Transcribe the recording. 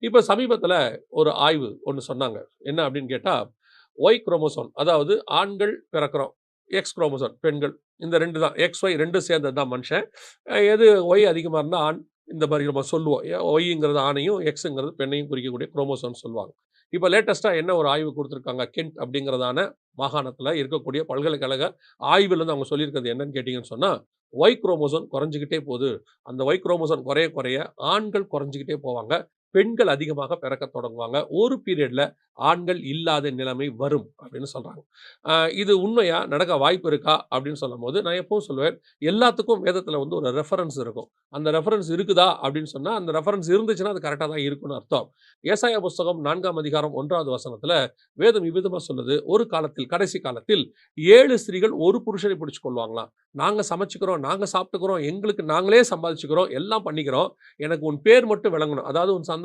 இப்ப சமீபத்தில ஒரு ஆய்வு ஒண்ணு சொன்னாங்க. என்ன அப்படின்னு கேட்டா, ஒய் குரோமோசோம் அதாவது ஆண்கள் பிறக்கிறோம். எக்ஸ் குரோமோசோம் பெண்கள். இந்த 2 தான். எக்ஸ், ஒய் 2ம் சேர்ந்தது தான் மனுஷன். எது ஒய் அதிகமா இருந்தா ஆண். இந்த மாரி நம்ம சொல்லுவோம். ஒய்ங்கிறது ஆணையும், எக்ஸ்ங்கிறது பெண்ணையும் குறிக்கக்கூடிய குரோமோசோம்னு சொல்லுவாங்க. இப்ப லேட்டஸ்ட்டா என்ன ஒரு ஆய்வு குடுத்திருக்காங்க. கென்ட் அப்படிங்கிறதான மாகாணத்தில இருக்கக்கூடிய பல்கலைக்கழக ஆய்வுலருந்து அவங்க சொல்லியிருக்கிறது என்னன்னு கேட்டீங்கன்னு சொன்னா, ஒய் குரோமோசோம் குறைஞ்சுகிட்டே போது. அந்த ஒய் குரோமோசோம் குறைய குறைய ஆண்கள் குறைஞ்சுகிட்டே போவாங்க. பெண்கள் அதிகமாக பிறக்கத் தொடங்குவாங்க. ஒரு பீரியட்ல ஆண்கள் இல்லாத நிலைமை வரும் அப்படின்னு சொல்றாங்க. அ இது உண்மையா? நடக்க வாய்ப்பு இருக்கா? அப்படின்னு சொல்லும்போது, நான் எப்பவும் சொல்லுவேன், எல்லாத்துக்கும் வேதத்தில வந்து ஒரு ரெஃபரன்ஸ் இருக்கும். அந்த ரெஃபரன்ஸ் இருக்குதா? அப்படின்னு சொன்னா, அந்த ரெஃபரன்ஸ் இருந்துச்சுன்னா, அது கரெக்ட்டா தான் இருக்கும்னு அர்த்தம். ஏசாயா புஸ்தகம் 4ஆம் அதிகாரம் 1வது வசனத்தில வேதம் இவ்விதமா சொல்லுது, ஒரு காலத்தில், கடைசி காலத்தில் 7 ஸ்திரீகள் ஒரு புருஷனை பிடிச்சுக் கொள்வாங்களாம். நாங்க சமைச்சுக்கிறோம், நாங்க சாப்பிட்டுக்கிறோம், எங்களுக்கு நாங்களே சம்பாதிச்சுக்கிறோம், எல்லாம் பண்ணிக்கிறோம். எனக்கு உன் பேர் மட்டும் விளங்கணும். அதாவது உன் சந்தானம்